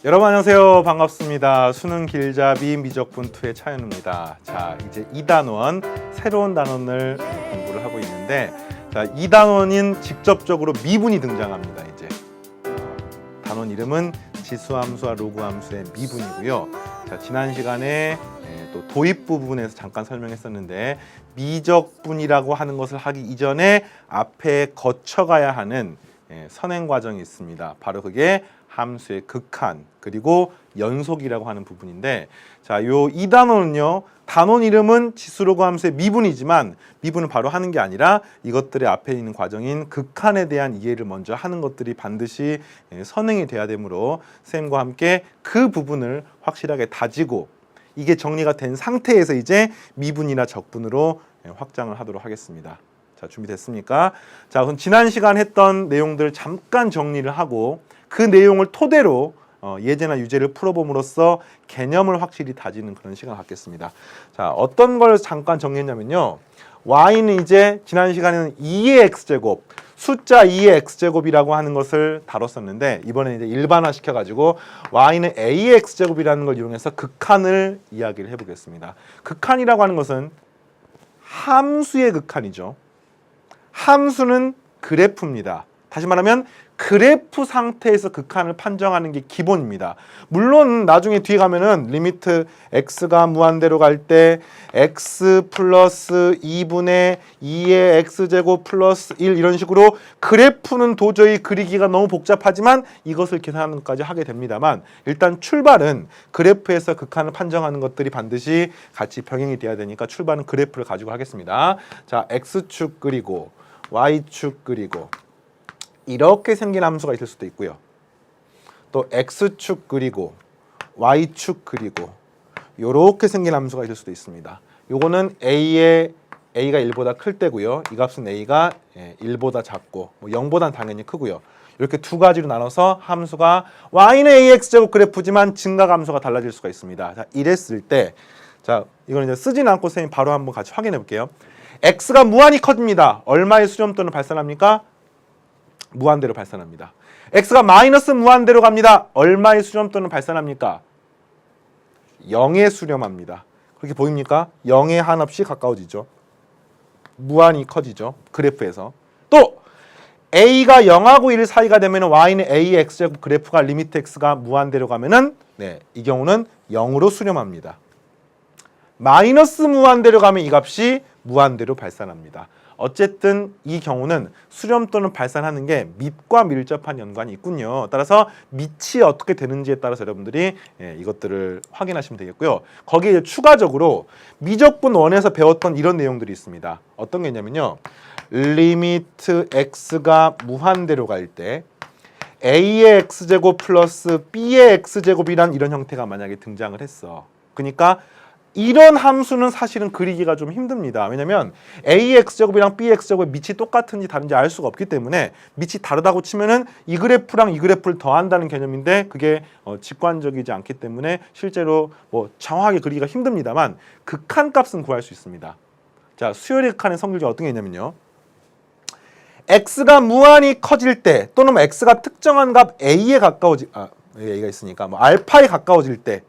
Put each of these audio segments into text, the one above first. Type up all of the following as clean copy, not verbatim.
여러분 안녕하세요. 반갑습니다. 수능 길잡이 미적분2의 차현우입니다. 자, 이제 2단원 새로운 단원을 공부를 하고 있는데, 자, 2단원인 직접적으로 미분이 등장합니다. 이제 단원 이름은 지수함수와 로그함수의 미분이고요. 자, 지난 시간에 또 도입 부분에서 잠깐 설명했었는데, 미적분이라고 하는 것을 하기 이전에 앞에 거쳐가야 하는 선행 과정이 있습니다. 바로 그게 함수의 극한 그리고 연속이라고 하는 부분인데, 자, 요 2단원은요, 단원 이름은 지수로그 함수의 미분이지만 미분을 바로 하는 게 아니라 이것들의 앞에 있는 과정인 극한에 대한 이해를 먼저 하는 것들이 반드시 선행이 돼야 되므로 쌤과 함께 그 부분을 확실하게 다지고 이게 정리가 된 상태에서 이제 미분이나 적분으로 확장을 하도록 하겠습니다. 자, 준비됐습니까? 자, 그럼 지난 시간 했던 내용들 잠깐 정리를 하고 그 내용을 토대로 예제나 유제를 풀어봄으로써 개념을 확실히 다지는 그런 시간을 갖겠습니다. 자, 어떤 걸 잠깐 정리했냐면요, y는 이제 지난 시간에는 2의 x제곱, 숫자 2의 x제곱이라고 하는 것을 다뤘었는데, 이번에 이제 일반화 시켜가지고 y는 a의 x제곱이라는 걸 이용해서 극한을 이야기를 해보겠습니다. 극한이라고 하는 것은 함수의 극한이죠. 함수는 그래프입니다. 다시 말하면 그래프 상태에서 극한을 판정하는 게 기본입니다. 물론 나중에 뒤에 가면은 리미트 x가 무한대로 갈 때 x 플러스 2분의 2의 x제곱 플러스 1 이런 식으로 그래프는 도저히 그리기가 너무 복잡하지만 이것을 계산하는 것까지 하게 됩니다만, 일단 출발은 그래프에서 극한을 판정하는 것들이 반드시 같이 병행이 돼야 되니까 출발은 그래프를 가지고 하겠습니다. 자, x축 그리고 y축 그리고 이렇게 생긴 함수가 있을 수도 있고요. 또 x축 그리고 y축 그리고 이렇게 생긴 함수가 있을 수도 있습니다. 요거는 a가 1보다 클 때고요. 이 값은 a가 1보다 작고 0보다는 당연히 크고요. 이렇게 두 가지로 나눠서 함수가 y는 ax제곱 그래프지만 증가함수가 달라질 수가 있습니다. 자, 이랬을 때, 자, 이거는 이제 쓰진 않고 선생님 바로 한번 같이 확인해 볼게요. x가 무한히 커집니다. 얼마의 수렴돈을 발산합니까? 무한대로 발산합니다. x가 마이너스 무한대로 갑니다. 얼마의 수렴돈을 발산합니까? 0에 수렴합니다. 그렇게 보입니까? 0에 한없이 가까워지죠. 무한히 커지죠. 그래프에서. 또 a가 0하고 1 사이가 되면 y는 a의 x제곱 그래프가 리미트 x가 무한대로 가면은 이 경우는 0으로 수렴합니다. 마이너스 무한대로 가면 이 값이 무한대로 발산합니다. 어쨌든 이 경우는 수렴돈을 발산하는 게 밑과 밀접한 연관이 있군요. 따라서 밑이 어떻게 되는지에 따라서 여러분들이 이것들을 확인하시면 되겠고요. 거기에 이제 추가적으로 미적분 1에서 배웠던 이런 내용들이 있습니다. 어떤 게 있냐면요, 리미트 x가 무한대로 갈 때 a의 x제곱 플러스 b의 x제곱이란 이런 형태가 만약에 등장을 했어. 그러니까 이런 함수는 사실은 그리기가 좀 힘듭니다. 왜냐면 a의 x제곱이랑 b의 x제곱의 밑이 똑같은지 다른지 알 수가 없기 때문에, 밑이 다르다고 치면은 이 그래프랑 이 그래프를 더한다는 개념인데 그게 직관적이지 않기 때문에 실제로 뭐 정확하게 그리기가 힘듭니다만 극한 값은 구할 수 있습니다. 자, 수열의 극한의 성질이 어떤 게 있냐면요, x가 무한히 커질 때 또는 x가 특정한 값 a에 가까워질 a가 있으니까 알파에 가까워질 때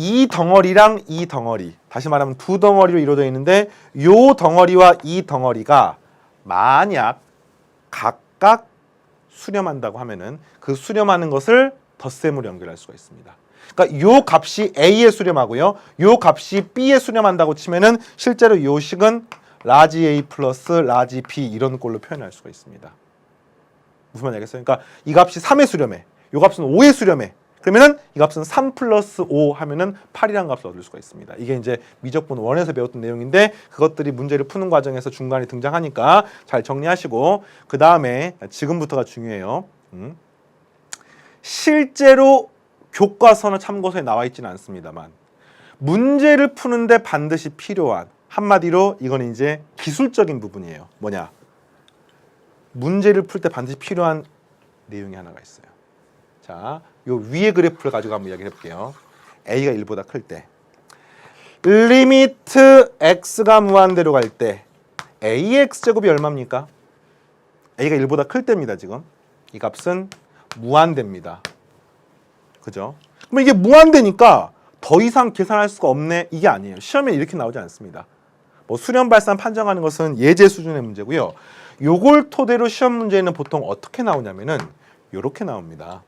이 덩어리랑 이 덩어리, 다시 말하면 두 덩어리로 이루어져 있는데 요 덩어리와 이 덩어리가 만약 각각 수렴한다고 하면은 그 수렴하는 것을 덧셈으로 연결할 수가 있습니다. 그러니까 요 값이 a에 수렴하고요, 요 값이 b에 수렴한다고 치면은 실제로 요 식은 라지 a 플러스 라지 b 이런 꼴로 표현할 수가 있습니다. 무슨 말인지 알겠어요? 그러니까 이 값이 3에 수렴해, 요 값은 5에 수렴해. 그러면은 이 값은 3 플러스 5 하면은 8이라는 값을 얻을 수가 있습니다. 이게 이제 미적분 1에서 배웠던 내용인데 그것들이 문제를 푸는 과정에서 중간에 등장하니까 잘 정리하시고, 그 다음에 지금부터가 중요해요. 실제로 교과서나 참고서에 나와 있지는 않습니다만 문제를 푸는데 반드시 필요한, 한마디로 이건 이제 기술적인 부분이에요. 뭐냐? 문제를 풀 때 반드시 필요한 내용이 하나가 있어요. 자, 요 위의 그래프를 가지고 한번 이야기해 볼게요. a가 1보다 클 때 리미트 x가 무한대로 갈 때 a의 x제곱이 얼마입니까? a가 1보다 클 때입니다. 지금 이 값은 무한대입니다. 그죠? 그럼 이게 무한대니까 더 이상 계산할 수가 없네, 이게 아니에요. 시험에 이렇게 나오지 않습니다. 뭐 수렴 발산 판정하는 것은 예제 수준의 문제고요. 요걸 토대로 시험 문제는 보통 어떻게 나오냐면은 요렇게 나옵니다.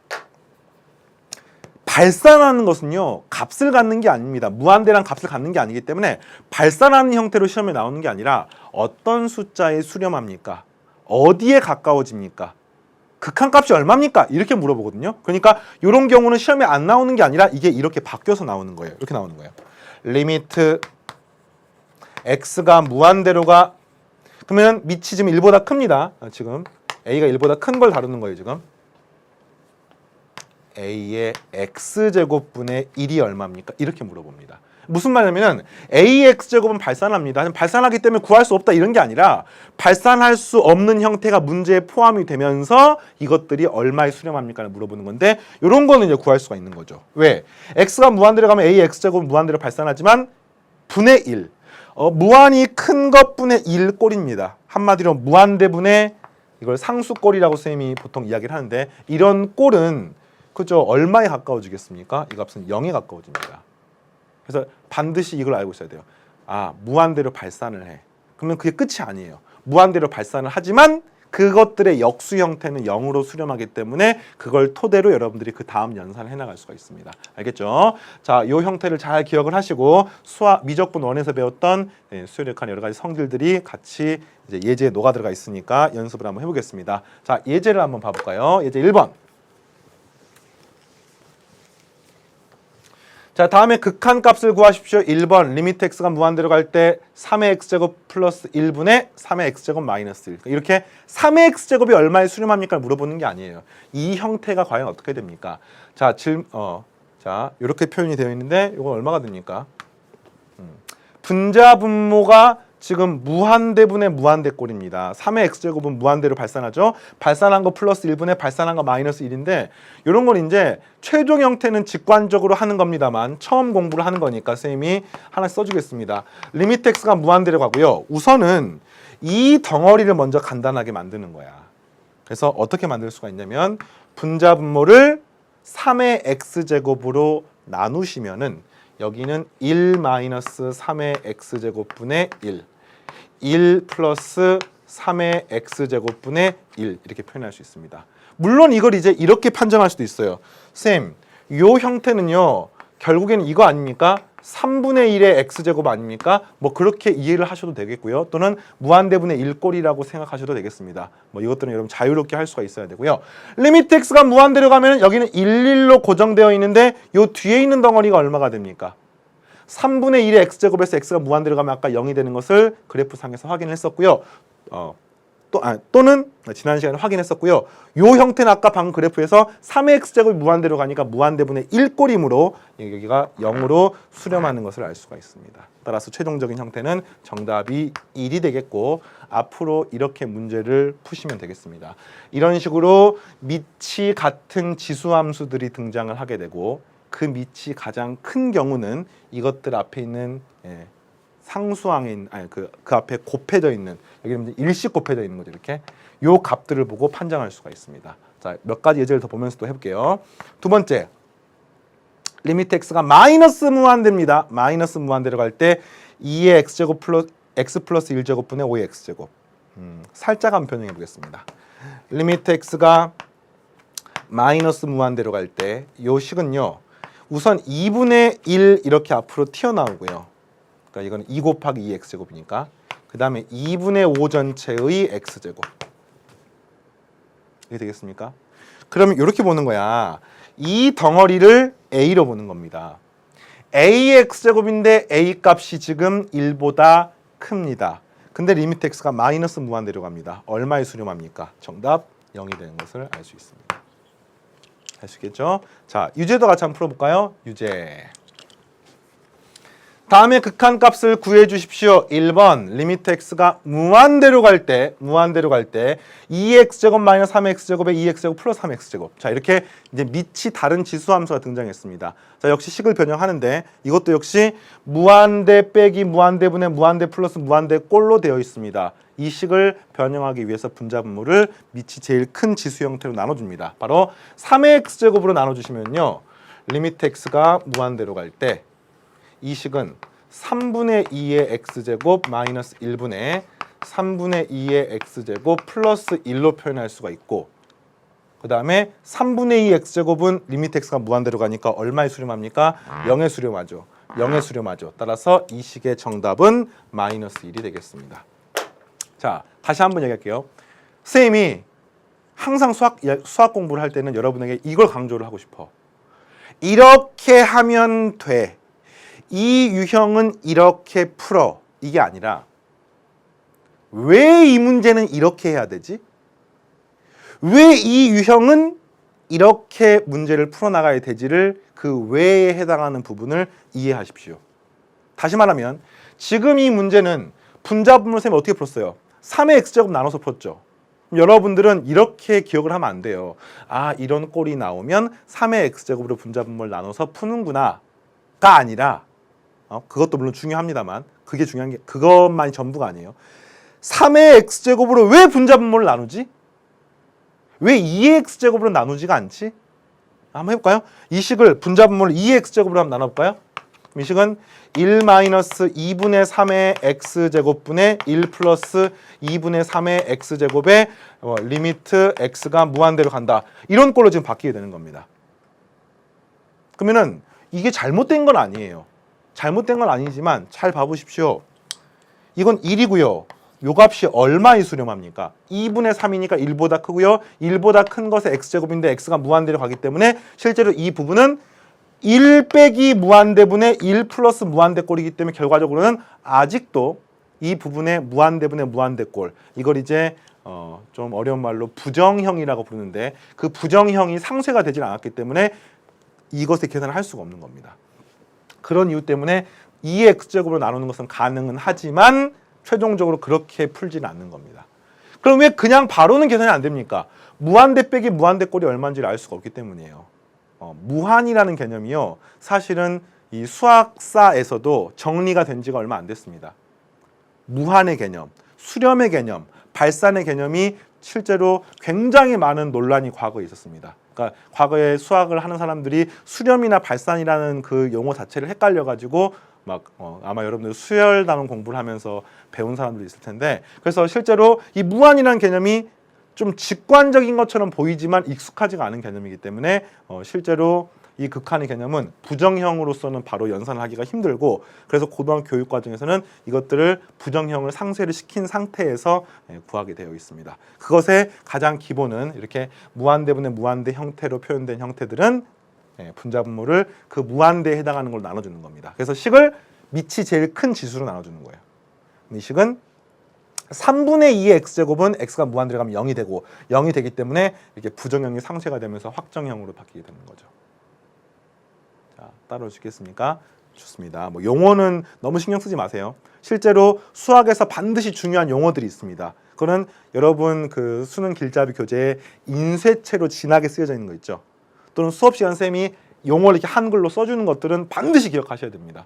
발산하는 것은요, 값을 갖는 게 아닙니다. 무한대랑 값을 갖는 게 아니기 때문에 발산하는 형태로 시험에 나오는 게 아니라 어떤 숫자에 수렴합니까? 어디에 가까워집니까? 극한값이 얼마입니까? 이렇게 물어보거든요. 그러니까 이런 경우는 시험에 안 나오는 게 아니라 이게 이렇게 바뀌어서 나오는 거예요. 이렇게 나오는 거예요. 리미트 x가 무한대로가, 그러면 밑이 지금 1보다 큽니다. 지금 a가 1보다 큰 걸 다루는 거예요. 지금 a의 x제곱분의 1이 얼마입니까? 이렇게 물어봅니다. 무슨 말이냐면 ax제곱은 발산합니다. 발산하기 때문에 구할 수 없다 이런 게 아니라 발산할 수 없는 형태가 문제에 포함이 되면서 이것들이 얼마에 수렴합니까? 물어보는 건데 이런 거는 이제 구할 수가 있는 거죠. 왜? x가 무한대로 가면 ax제곱은 무한대로 발산하지만 분의 1. 무한히 큰 것분의 1 꼴입니다. 한마디로 무한대분의, 이걸 상수꼴이라고 쌤이 보통 이야기를 하는데 이런 꼴은 그죠? 얼마에 가까워지겠습니까? 이 값은 0에 가까워집니다. 그래서 반드시 이걸 알고 있어야 돼요. 아, 무한대로 발산을 해. 그러면 그게 끝이 아니에요. 무한대로 발산을 하지만 그것들의 역수 형태는 0으로 수렴하기 때문에 그걸 토대로 여러분들이 그 다음 연산을 해나갈 수가 있습니다. 알겠죠? 자, 이 형태를 잘 기억을 하시고 수학 미적분 1에서 배웠던 수열역한 여러 가지 성질들이 같이 이제 예제에 녹아 들어가 있으니까 연습을 한번 해보겠습니다. 자, 예제를 한번 봐볼까요? 예제 1번. 자, 다음에 극한값을 구하십시오. 1번 리미트 x가 무한대로 갈 때 3의 x제곱 플러스 1분의 3의 x제곱 마이너스 1. 이렇게 3의 x제곱이 얼마에 수렴합니까? 물어보는 게 아니에요. 이 형태가 과연 어떻게 됩니까? 자, 자, 이렇게 표현이 되어 있는데 이건 얼마가 됩니까? 분자 분모가 지금 무한대분의 무한대꼴입니다. 3의 x제곱은 무한대로 발산하죠. 발산한 거 플러스 1분의 발산한 거 마이너스 1인데 이런 건 이제 최종 형태는 직관적으로 하는 겁니다만 처음 공부를 하는 거니까 선생님이 하나 써주겠습니다. 리미트 x가 무한대로 가고요. 우선은 이 덩어리를 먼저 간단하게 만드는 거야. 그래서 어떻게 만들 수가 있냐면 분자 분모를 3의 x제곱으로 나누시면은 여기는 1-3의 x제곱분의 1 플러스 3의 x제곱분의 1 이렇게 표현할 수 있습니다. 물론 이걸 이제 이렇게 판정할 수도 있어요. 쌤, 요 형태는요 결국에는 이거 아닙니까? 3분의 1의 x제곱 아닙니까? 뭐 그렇게 이해를 하셔도 되겠고요. 또는 무한대분의 1꼴이라고 생각하셔도 되겠습니다. 뭐 이것들은 여러분 자유롭게 할 수가 있어야 되고요. 리미트 x가 무한대로 가면 여기는 1로 고정되어 있는데 요 뒤에 있는 덩어리가 얼마가 됩니까? 3분의 1의 x제곱에서 x가 무한대로 가면 아까 0이 되는 것을 그래프상에서 확인을 했었고요. 또는 지난 시간에 확인했었고요. 요 형태는 아까 방금 그래프에서 3의 x제곱이 무한대로 가니까 무한대분의 1꼴이므로 여기가 0으로 수렴하는 것을 알 수가 있습니다. 따라서 최종적인 형태는 정답이 1이 되겠고 앞으로 이렇게 문제를 푸시면 되겠습니다. 이런 식으로 밑이 같은 지수함수들이 등장을 하게 되고 그 밑이 가장 큰 경우는 이것들 앞에 있는 상수항에 있는 그 앞에 곱해져 있는 여기는 일씩 곱해져 있는 거죠. 이렇게 요 값들을 보고 판정할 수가 있습니다. 자, 몇 가지 예제를 더 보면서 또 해볼게요. 두 번째, 리미트 x가 마이너스 무한대입니다. 마이너스 무한대로 갈 때 2의 x제곱 플러스 x 플러스 1제곱분의 5의 x제곱. 살짝 한번 변형해 보겠습니다. 리미트 x가 마이너스 무한대로 갈 때 요 식은요. 우선 2분의 1 이렇게 앞으로 튀어나오고요. 그러니까 이건 2 곱하기 2x제곱이니까 그 다음에 2분의 5 전체의 x제곱 이게 되겠습니까? 그러면 이렇게 보는 거야. 이 덩어리를 a로 보는 겁니다. a의 x제곱인데 a 값이 지금 1보다 큽니다. 근데 리미트 x가 마이너스 무한대로 갑니다. 얼마에 수렴합니까? 정답 0이 되는 것을 알 수 있습니다. 아시겠죠? 자, 유제도 같이 한번 풀어볼까요? 유제. 다음에 극한값을 구해 주십시오. 1번 리미트 x가 무한대로 갈 때 2x제곱 마이너스 3x제곱에 2x제곱 플러스 3x제곱. 자, 이렇게 이제 밑이 다른 지수함수가 등장했습니다. 자, 역시 식을 변형하는데 이것도 역시 무한대 빼기 무한대분의 무한대 플러스 무한대 꼴로 되어 있습니다. 이 식을 변형하기 위해서 분자분모를 밑이 제일 큰 지수 형태로 나눠줍니다. 바로 3의 x제곱으로 나눠주시면요. 리미트 x가 무한대로 갈 때 이 식은 3분의 2의 x제곱 마이너스 1분의 3분의 2의 x제곱 플러스 1로 표현할 수가 있고, 그 다음에 3분의 2 x제곱은 리미트 x가 무한대로 가니까 얼마에 수렴합니까? 0에 수렴하죠. 0에 수렴하죠. 따라서 이 식의 정답은 마이너스 1이 되겠습니다. 자, 다시 한번 얘기할게요. 선생님이 항상 수학 공부를 할 때는 여러분에게 이걸 강조를 하고 싶어. 이렇게 하면 돼. 이 유형은 이렇게 풀어. 이게 아니라 왜 이 문제는 이렇게 해야 되지? 왜 이 유형은 이렇게 문제를 풀어나가야 되지를 그 왜에 해당하는 부분을 이해하십시오. 다시 말하면 지금 이 문제는 분자분모를 선생님이 어떻게 풀었어요? 3의 x제곱 나눠서 풀었죠. 여러분들은 이렇게 기억을 하면 안 돼요. 아, 이런 꼴이 나오면 3의 x제곱으로 분자분모를 나눠서 푸는구나 가 아니라, 그것도 물론 중요합니다만 그게 중요한 게 그것만이 전부가 아니에요. 3의 x제곱으로 왜 분자분모를 나누지? 왜 2의 x제곱으로 나누지가 않지? 한번 해볼까요? 이 식을 분자분모를 2의 x제곱으로 한번 나눠볼까요? 이 식은 1-2분의 3의 x제곱분의 1 플러스 2분의 3의 x제곱의 리미트 x가 무한대로 간다. 이런 꼴로 지금 바뀌게 되는 겁니다. 그러면은 이게 잘못된 건 아니에요. 잘못된 건 아니지만 잘 봐보십시오. 이건 1이고요. 요 값이 얼마에 수렴합니까? 2분의 3이니까 1보다 크고요. 1보다 큰 것의 x제곱인데 x가 무한대로 가기 때문에 실제로 이 부분은 1 빼기 무한대분의 1 플러스 무한대꼴이기 때문에 결과적으로는 아직도 이 부분의 무한대분의 무한대꼴, 이걸 이제 좀 어려운 말로 부정형이라고 부르는데 그 부정형이 상쇄가 되질 않았기 때문에 이것의 계산을 할 수가 없는 겁니다. 그런 이유 때문에 2의 x제곱으로 나누는 것은 가능은 하지만 최종적으로 그렇게 풀지는 않는 겁니다. 그럼 왜 그냥 바로는 계산이 안 됩니까? 무한대 빼기 무한대꼴이 얼마인지를 알 수가 없기 때문이에요. 무한이라는 개념이요, 사실은 이 수학사에서도 정리가 된 지가 얼마 안 됐습니다. 무한의 개념, 수렴의 개념, 발산의 개념이 실제로 굉장히 많은 논란이 과거에 있었습니다. 그러니까 과거에 수학을 하는 사람들이 수렴이나 발산이라는 그 용어 자체를 헷갈려가지고 막 아마 여러분들 수열 단원 공부를 하면서 배운 사람들이 있을 텐데, 그래서 실제로 이 무한이라는 개념이 좀 직관적인 것처럼 보이지만 익숙하지가 않은 개념이기 때문에 실제로 이 극한의 개념은 부정형으로서는 바로 연산을 하기가 힘들고, 그래서 고등학교 교육 과정에서는 이것들을 부정형을 상쇄를 시킨 상태에서 구하게 되어 있습니다. 그것의 가장 기본은 이렇게 무한대분의 무한대 형태로 표현된 형태들은 분자분모를 그 무한대에 해당하는 걸로 나눠주는 겁니다. 그래서 식을 밑이 제일 큰 지수로 나눠주는 거예요. 이 식은 3분의 2의 x제곱은 x가 무한대로 가면 0이 되고 0이 되기 때문에 이렇게 부정형이 상쇄가 되면서 확정형으로 바뀌게 되는 거죠. 자, 따라오 시겠습니까? 좋습니다. 뭐 용어는 너무 신경 쓰지 마세요. 실제로 수학에서 반드시 중요한 용어들이 있습니다. 그거는 여러분 그 수능 길잡이 교재에 인쇄체로 진하게 쓰여져 있는 거 있죠. 또는 수업 시간 쌤이 용어를 이렇게 한글로 써주는 것들은 반드시 기억하셔야 됩니다.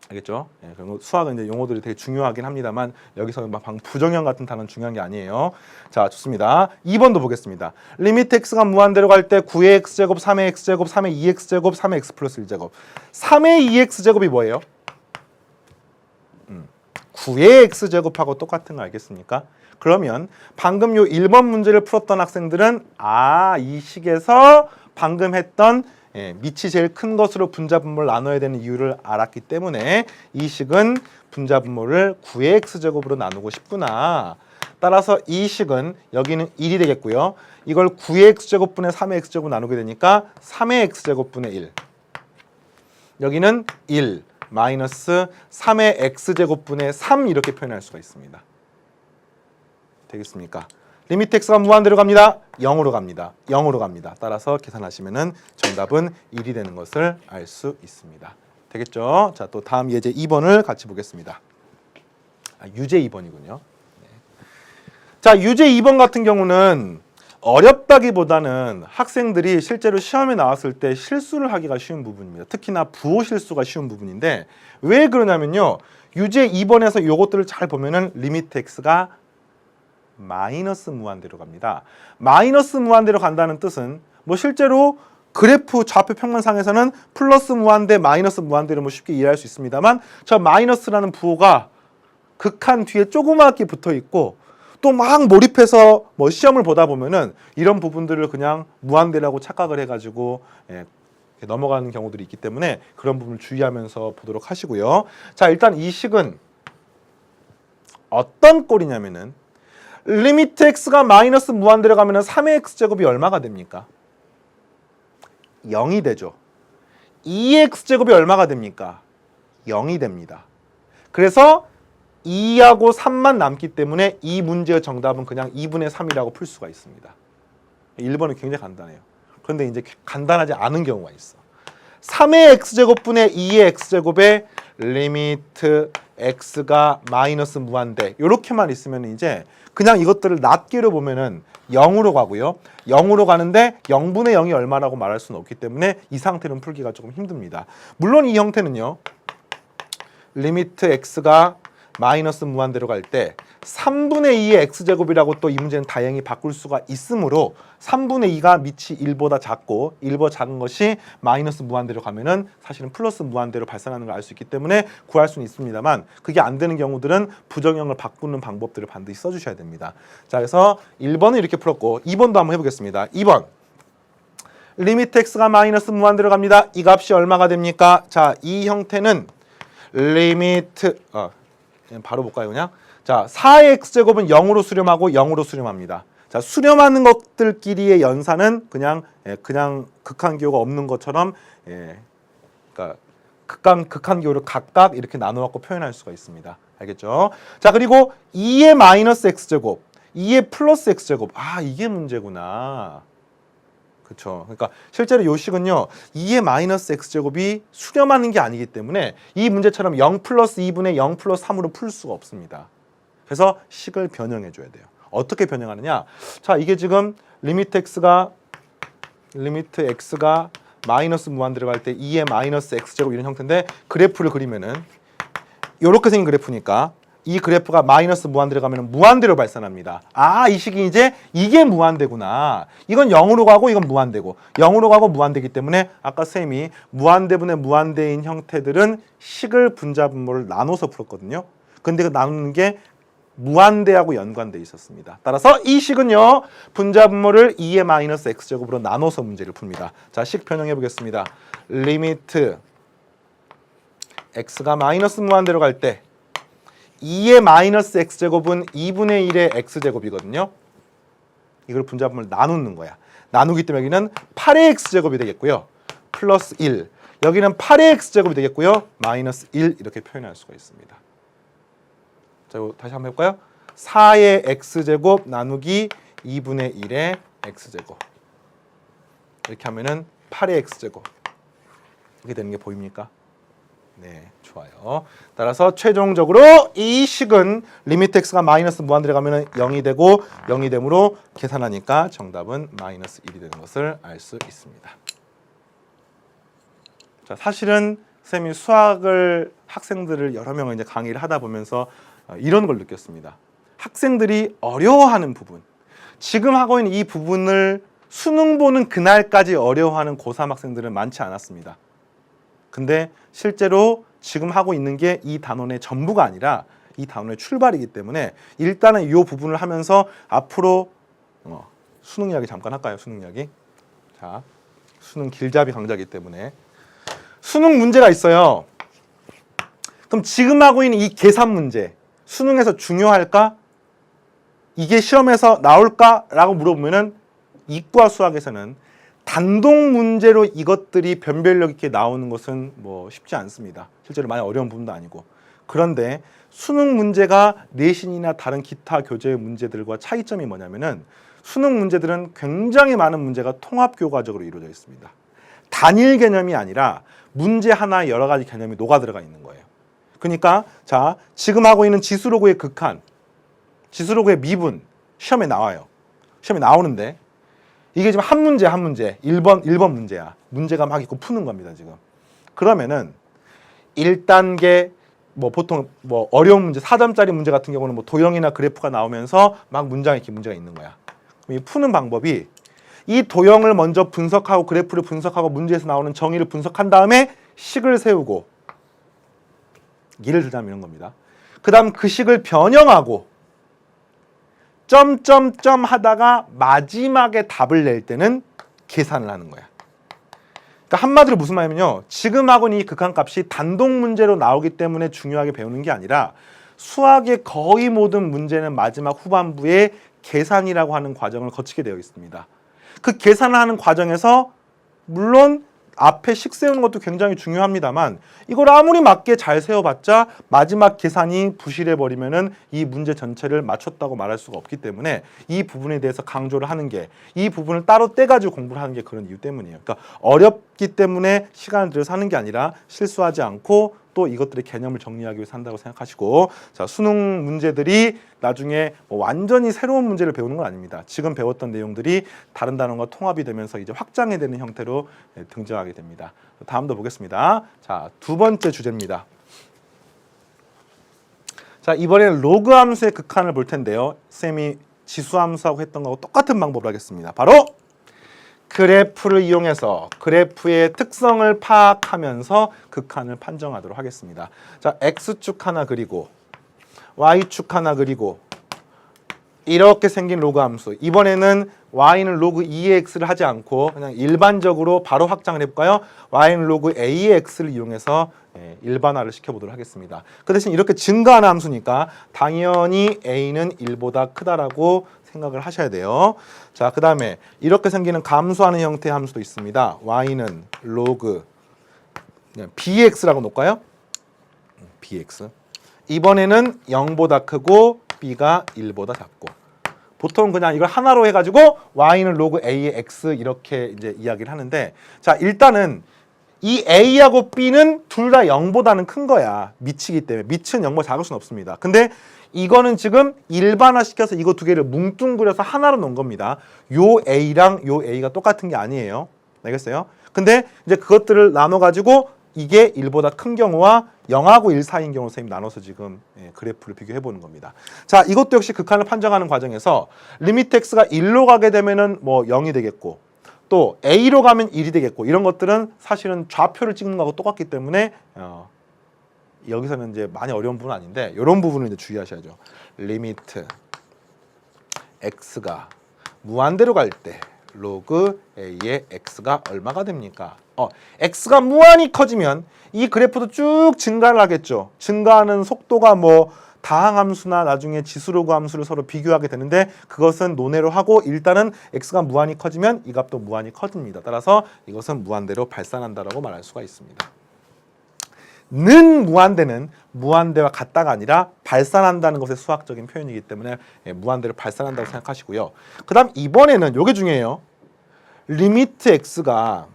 알겠죠? 예, 그리고 수학은 이제 용어들이 되게 중요하긴 합니다만 여기서 막 부정형 같은 단어는 중요한 게 아니에요. 자, 좋습니다. 2번도 보겠습니다. 리미트 x가 무한대로 갈 때 9의 x제곱, 3의 x제곱, 3의 2x제곱, 3의 x 플러스 1제곱. 3의 2x제곱이 뭐예요? 9의 x제곱하고 똑같은 거 알겠습니까? 그러면 방금 요 1번 문제를 풀었던 학생들은 이 식에서 방금 했던 밑이 제일 큰 것으로 분자분모를 나눠야 되는 이유를 알았기 때문에 이 식은 분자분모를 9의 x제곱으로 나누고 싶구나. 따라서 이 식은 여기는 1이 되겠고요. 이걸 9의 x제곱분의 3의 x제곱 나누게 되니까 3의 x제곱분의 1. 여기는 1 마이너스 3의 x제곱분의 3 이렇게 표현할 수가 있습니다. 되겠습니까? 리미트 x가 무한대로 갑니다. 0으로 갑니다. 0으로 갑니다. 따라서 계산하시면은 정답은 1이 되는 것을 알 수 있습니다. 되겠죠? 자, 또 다음 예제 2번을 같이 보겠습니다. 유제 2번이군요. 자, 유제 2번 같은 경우는 어렵다기보다는 학생들이 실제로 시험에 나왔을 때 실수를 하기가 쉬운 부분입니다. 특히나 부호 실수가 쉬운 부분인데 왜 그러냐면요. 유제 2번에서 이것들을 잘 보면은 리미트 x가 마이너스 무한대로 갑니다. 마이너스 무한대로 간다는 뜻은 뭐 실제로 그래프 좌표 평면상에서는 플러스 무한대, 마이너스 무한대로 뭐 쉽게 이해할 수 있습니다만 저 마이너스라는 부호가 극한 뒤에 조그맣게 붙어 있고 또 막 몰입해서 뭐 시험을 보다 보면은 이런 부분들을 그냥 무한대라고 착각을 해가지고 넘어가는 경우들이 있기 때문에 그런 부분을 주의하면서 보도록 하시고요. 자, 일단 이 식은 어떤 꼴이냐면은 리미트 x가 마이너스 무한대로 가면은 3의 x제곱이 얼마가 됩니까? 0이 되죠. 2x제곱이 얼마가 됩니까? 0이 됩니다. 그래서 2하고 3만 남기 때문에 이 문제의 정답은 그냥 2분의 3이라고 풀 수가 있습니다. 1번은 굉장히 간단해요. 그런데 이제 간단하지 않은 경우가 있어. 3의 x제곱분의 2의 x제곱에 리미트 x가 마이너스 무한대 이렇게만 있으면 이제 그냥 이것들을 낱개로 보면은 0으로 가고요. 0으로 가는데 0분의 0이 얼마라고 말할 수는 없기 때문에 이 상태는 풀기가 조금 힘듭니다. 물론 이 형태는요. 리미트 x가 마이너스 무한대로 갈 때 3분의 2의 x제곱이라고 또 이 문제는 다행히 바꿀 수가 있으므로 3분의 2가 밑이 1보다 작고 1보다 작은 것이 마이너스 무한대로 가면은 사실은 플러스 무한대로 발산하는 걸 알 수 있기 때문에 구할 수는 있습니다만 그게 안 되는 경우들은 부정형을 바꾸는 방법들을 반드시 써주셔야 됩니다. 자, 그래서 1번은 이렇게 풀었고 2번도 한번 해보겠습니다. 2번 리미트 x가 마이너스 무한대로 갑니다. 이 값이 얼마가 됩니까? 자, 이 형태는 리미트 바로 볼까요 그냥? 자, 4의 x제곱은 0으로 수렴하고 0으로 수렴합니다. 자, 수렴하는 것들끼리의 연산은 그냥 극한기호가 없는 것처럼 그러니까 극한기호를 각각 이렇게 나눠갖고 표현할 수가 있습니다. 알겠죠? 자, 그리고 2의 마이너스 x제곱, 2의 플러스 x제곱. 아, 이게 문제구나. 그렇죠. 그러니까 실제로 요 식은요. 2의 마이너스 x제곱이 수렴하는 게 아니기 때문에 이 문제처럼 0 플러스 2분의 0 플러스 3으로 풀 수가 없습니다. 그래서 식을 변형해 줘야 돼요. 어떻게 변형하느냐? 자, 이게 지금 리미트 x가 마이너스 무한대로 갈 때 2의 마이너스 x제곱 이런 형태인데 그래프를 그리면은 요렇게 생긴 그래프니까 이 그래프가 마이너스 무한대로 가면 무한대로 발산합니다. 아, 이 식이 이제 이게 무한대구나. 이건 0으로 가고 이건 무한대고 0으로 가고 무한대기 때문에 아까 쌤이 무한대분의 무한대인 형태들은 식을 분자분모를 나눠서 풀었거든요. 근데 그 나누는 게 무한대하고 연관돼 있었습니다. 따라서 이 식은요. 분자분모를 2의 마이너스 x제곱으로 나눠서 문제를 풉니다. 자, 식 변형해 보겠습니다. 리미트 x가 마이너스 무한대로 갈 때 2의 마이너스 x제곱은 2분의 1의 x제곱이거든요. 이걸 분자분모를 나누는 거야. 나누기 때문에 여기는 8의 x제곱이 되겠고요. 플러스 1. 여기는 8의 x제곱이 되겠고요. 마이너스 1 이렇게 표현할 수가 있습니다. 자, 이거 다시 한번 해볼까요? 4의 x제곱 나누기 2분의 1의 x제곱. 이렇게 하면은 8의 x제곱. 이렇게 되는 게 보입니까? 네, 좋아요. 따라서 최종적으로 이 식은 리미트 x가 마이너스 무한대로 가면 0이 되고 0이 되므로 계산하니까 정답은 마이너스 1이 되는 것을 알 수 있습니다. 자, 사실은 쌤이 수학을 학생들을 여러 명을 이제 강의를 하다 보면서 이런 걸 느꼈습니다. 학생들이 어려워하는 부분, 지금 하고 있는 이 부분을 수능 보는 그날까지 어려워하는 고3 학생들은 많지 않았습니다. 근데 실제로 지금 하고 있는 게 이 단원의 전부가 아니라 이 단원의 출발이기 때문에 일단은 이 부분을 하면서 앞으로 수능 이야기 잠깐 할까요? 수능 이야기. 자, 수능 길잡이 강좌이기 때문에 수능 문제가 있어요. 그럼 지금 하고 있는 이 계산 문제 수능에서 중요할까? 이게 시험에서 나올까?라고 물어보면은 이과 수학에서는 단독 문제로 이것들이 변별력 있게 나오는 것은 뭐 쉽지 않습니다. 실제로 많이 어려운 부분도 아니고. 그런데 수능 문제가 내신이나 다른 기타 교재의 문제들과 차이점이 뭐냐면은 수능 문제들은 굉장히 많은 문제가 통합 교과적으로 이루어져 있습니다. 단일 개념이 아니라 문제 하나에 여러 가지 개념이 녹아 들어가 있는 거예요. 그러니까 자, 지금 하고 있는 지수로그의 극한, 지수로그의 미분 시험에 나와요. 시험에 나오는데 이게 지금 한 문제 1번 문제야. 문제가 막 있고 푸는 겁니다, 지금. 그러면은 1단계 뭐 보통 뭐 어려운 문제 4점짜리 문제 같은 경우는 뭐 도형이나 그래프가 나오면서 막 문장에 이렇게 문제가 있는 거야. 그럼 이 푸는 방법이 이 도형을 먼저 분석하고 그래프를 분석하고 문제에서 나오는 정의를 분석한 다음에 식을 세우고, 예를 들자면 이런 겁니다. 그 다음 그 식을 변형하고 점점점 하다가 마지막에 답을 낼 때는 계산을 하는 거야. 그러니까 한마디로 무슨 말이냐면요, 지금 하고는 이 극한값이 단독 문제로 나오기 때문에 중요하게 배우는 게 아니라 수학의 거의 모든 문제는 마지막 후반부에 계산이라고 하는 과정을 거치게 되어 있습니다. 그 계산을 하는 과정에서 물론 앞에 식 세우는 것도 굉장히 중요합니다만 이걸 아무리 맞게 잘 세워봤자 마지막 계산이 부실해버리면은 이 문제 전체를 맞췄다고 말할 수가 없기 때문에 이 부분에 대해서 강조를 하는 게, 이 부분을 따로 떼가지고 공부를 하는 게 그런 이유 때문이에요. 그러니까 어렵기 때문에 시간을 들여서 하는 게 아니라 실수하지 않고 또 이것들의 개념을 정리하기 위해서 한다고 생각하시고, 자, 수능 문제들이 나중에 뭐 완전히 새로운 문제를 배우는 건 아닙니다. 지금 배웠던 내용들이 다른 단원과 통합이 되면서 이제 확장이 되는 형태로 등장하게 됩니다. 다음도 보겠습니다. 자, 두 번째 주제입니다. 자, 이번에는 로그 함수의 극한을 볼 텐데요. 쌤이 지수 함수하고 했던 거하고 똑같은 방법을 하겠습니다. 바로 그래프를 이용해서 그래프의 특성을 파악하면서 극한을 판정하도록 하겠습니다. 자, X축 하나 그리고 Y축 하나 그리고 이렇게 생긴 로그 함수. 이번에는 Y는 로그 2의 X를 하지 않고 그냥 일반적으로 바로 확장을 해볼까요? Y는 로그 A의 X를 이용해서 일반화를 시켜보도록 하겠습니다. 그 대신 이렇게 증가하는 함수니까 당연히 A는 1보다 크다라고 생각을 하셔야 돼요. 자, 그 다음에 이렇게 생기는 감소하는 형태의 함수도 있습니다. Y는 로그 BX라고 놓을까요? BX. 이번에는 0보다 크고 B가 1보다 작고, 보통 그냥 이걸 하나로 해가지고 Y는 로그 A의 X 이렇게 이제 이야기를 하는데, 자, 일단은 이 A하고 B는 둘 다 0보다는 큰 거야. 미치기 때문에. 밑은 0보다 작을 수는 없습니다. 근데 이거는 지금 일반화 시켜서 이거 두 개를 뭉뚱그려서 하나로 놓은 겁니다. 요 A랑 요 A가 똑같은 게 아니에요. 알겠어요? 근데 이제 그것들을 나눠가지고 이게 1보다 큰 경우와 0하고 1 사이인 경우 선생님이 나눠서 지금 그래프를 비교해 보는 겁니다. 자, 이것도 역시 극한을 판정하는 과정에서 리미트 x가 1로 가게 되면은 뭐 0이 되겠고, 또 a로 가면 1이 되겠고, 이런 것들은 사실은 좌표를 찍는 거하고 똑같기 때문에 여기서는 이제 많이 어려운 부분은 아닌데 이런 부분을 이제 주의하셔야죠. 리미트 x가 무한대로 갈 때 로그 a의 x가 얼마가 됩니까? x가 무한히 커지면 이 그래프도 쭉 증가를 하겠죠. 증가하는 속도가 뭐 다항함수나 나중에 지수로그 함수를 서로 비교하게 되는데 그것은 논외로 하고, 일단은 x가 무한히 커지면 이 값도 무한히 커집니다. 따라서 이것은 무한대로 발산한다라고 말할 수가 있습니다. 는 무한대는 무한대와 같다가 아니라 발산한다는 것의 수학적인 표현이기 때문에 무한대로 발산한다고 생각하시고요. 그 다음 이번에는 이게 중요해요. 리미트 x가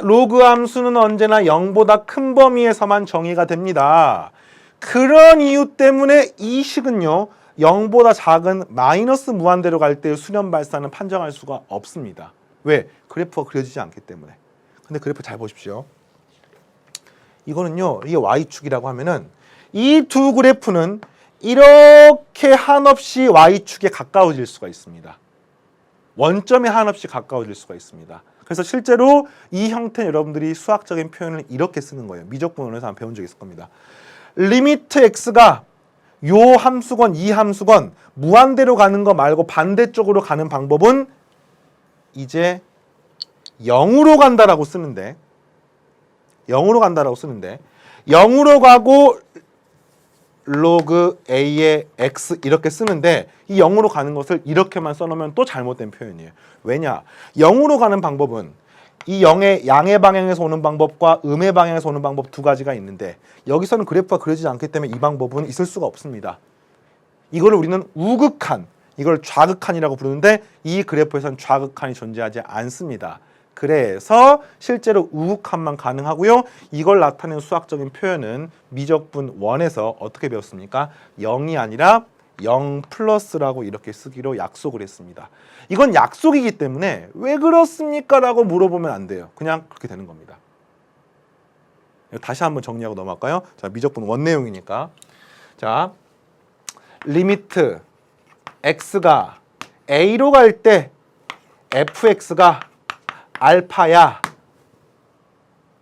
로그 함수는 언제나 0보다 큰 범위에서만 정의가 됩니다. 그런 이유 때문에 이 식은요, 0보다 작은 마이너스 무한대로 갈 때의 수렴 발산은 판정할 수가 없습니다. 왜? 그래프가 그려지지 않기 때문에. 근데 그래프 잘 보십시오. 이거는요, 이게 Y축이라고 하면은 이 두 그래프는 이렇게 한없이 Y축에 가까워질 수가 있습니다. 원점에 한없이 가까워질 수가 있습니다. 그래서 실제로 이 형태는 여러분들이 수학적인 표현을 이렇게 쓰는 거예요. 미적분원에서 한번 배운 적이 있을 겁니다. 리미트 x가 요 함수건 이 함수건 무한대로 가는 거 말고 반대쪽으로 가는 방법은 이제 0으로 간다라고 쓰는데, 0으로 가고 로그 a의 x 이렇게 쓰는데, 이 0으로 가는 것을 이렇게만 써놓으면 또 잘못된 표현이에요. 왜냐? 0으로 가는 방법은 이 0의 양의 방향에서 오는 방법과 음의 방향에서 오는 방법 두 가지가 있는데, 여기서는 그래프가 그려지지 않기 때문에 이 방법은 있을 수가 없습니다. 이거를 우리는 우극한, 이걸 좌극한이라고 부르는데 이 그래프에서는 좌극한이 존재하지 않습니다. 그래서 실제로 우극한만 가능하고요. 이걸 나타내는 수학적인 표현은 미적분 1에서 어떻게 배웠습니까? 0이 아니라 0 플러스라고 이렇게 쓰기로 약속을 했습니다. 이건 약속이기 때문에 왜 그렇습니까? 라고 물어보면 안 돼요. 그냥 그렇게 되는 겁니다. 다시 한번 정리하고 넘어갈까요? 자, 미적분 1 내용이니까. 자, 리미트 x가 A로 갈 때 fx가 알파야.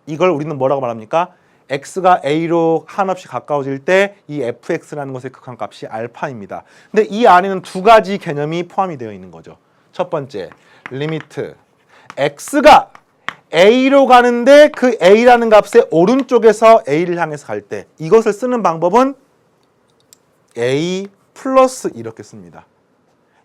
이걸 우리는 뭐라고 말합니까? x가 a로 한없이 가까워질 때 이 fx라는 것의 극한값이 알파입니다. 근데 이 안에는 두 가지 개념이 포함이 되어 있는 거죠. 첫 번째, 리미트 x가 a로 가는데 그 a라는 값의 오른쪽에서 a를 향해서 갈 때 이것을 쓰는 방법은 a 플러스 이렇게 씁니다.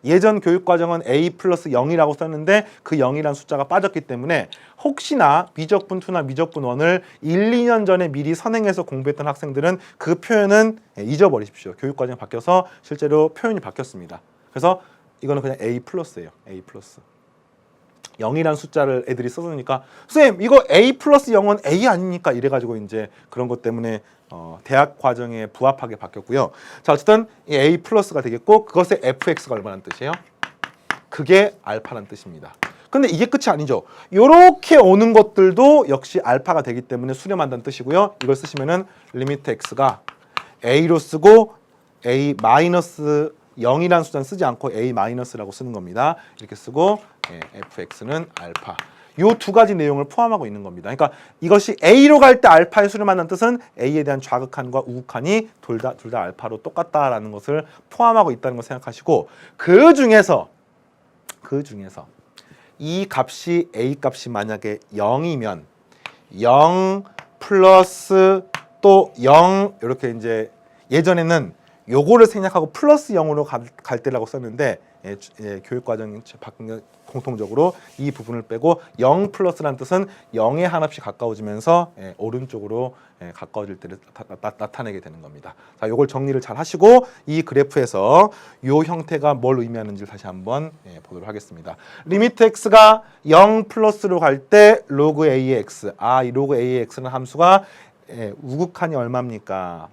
예전 교육과정은 a 플러스 0이라고 썼는데 그 0이라는 숫자가 빠졌기 때문에 혹시나 미적분 2나 미적분 1을 1, 2년 전에 미리 선행해서 공부했던 학생들은 그 표현은 잊어버리십시오. 교육과정이 바뀌어서 실제로 표현이 바뀌었습니다. 그래서 이거는 그냥 a 플러스예요. a 플러스. 0이라는 숫자를 애들이 써주니까 선생님 이거 a 플러스 0은 a 아닙니까? 이래가지고 이제 그런 것 때문에 대학 과정에 부합하게 바뀌었고요. 자, 어쨌든 이 a 플러스가 되겠고 그것의 fx가 얼마나 뜻이에요? 그게 알파라는 뜻입니다. 근데 이게 끝이 아니죠. 요렇게 오는 것들도 역시 알파가 되기 때문에 수렴한다는 뜻이고요. 이걸 쓰시면은 리미트 x가 a로 쓰고 a 마이너스 0이라는 숫자는 쓰지 않고 a 마이너스라고 쓰는 겁니다. 이렇게 쓰고 fx는 알파. 요 두 가지 내용을 포함하고 있는 겁니다. 그러니까 이것이 A로 갈 때 알파에 수렴한다는 뜻은 A에 대한 좌극한과 우극한이 둘 다 알파로 똑같다라는 것을 포함하고 있다는 걸 생각하시고 그 중에서 이 값이 A 값이 만약에 0이면 0 플러스 또 0 이렇게 이제 예전에는 요거를 생략하고 플러스 0으로 갈 때라고 썼는데 교육과정이 바뀐 공통적으로 이 부분을 빼고 0 플러스라는 뜻은 0에 한없이 가까워지면서 오른쪽으로 가까워질 때를 나타내게 되는 겁니다. 자, 요걸 정리를 잘 하시고 이 그래프에서 요 형태가 뭘 의미하는지를 다시 한번 보도록 하겠습니다. 리미트 x가 0 플러스로 갈 때 로그 a의 x. 이 로그 a의 x는 함수가 우극한이 얼마입니까?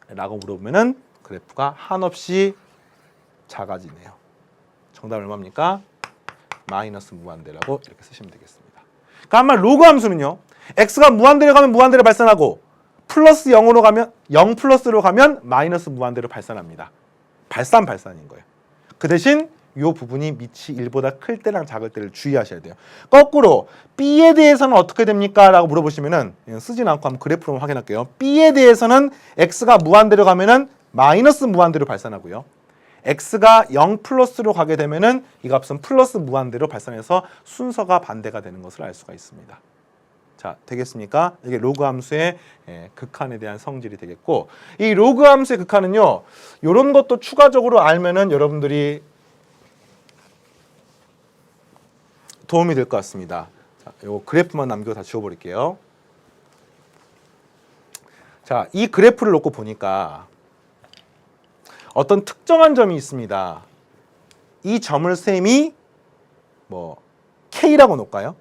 라고 물어보면은 그래프가 한없이 작아지네요. 정답 얼마입니까? 마이너스 무한대라고 이렇게 쓰시면 되겠습니다. 그러니까 한말 로그 함수는요. x가 무한대로 가면 무한대로 발산하고 플러스 0으로 가면 0 플러스로 가면 마이너스 무한대로 발산합니다. 발산인 거예요. 그 대신 이 부분이 밑이 1보다 클 때랑 작을 때를 주의하셔야 돼요. 거꾸로 b에 대해서는 어떻게 됩니까? 라고 물어보시면은 쓰진 않고 한번 그래프로 확인할게요. b에 대해서는 x가 무한대로 가면은 마이너스 무한대로 발산하고요. x가 0 플러스로 가게 되면은 이 값은 플러스 무한대로 발산해서 순서가 반대가 되는 것을 알 수가 있습니다. 자, 되겠습니까? 이게 로그 함수의 극한에 대한 성질이 되겠고 이 로그 함수의 극한은요. 이런 것도 추가적으로 알면은 여러분들이 도움이 될 것 같습니다. 자, 요 그래프만 남겨 다 지워버릴게요. 자, 이 그래프를 놓고 보니까 어떤 특정한 점이 있습니다. 이 점을 셈이 뭐 k라고 놓을까요?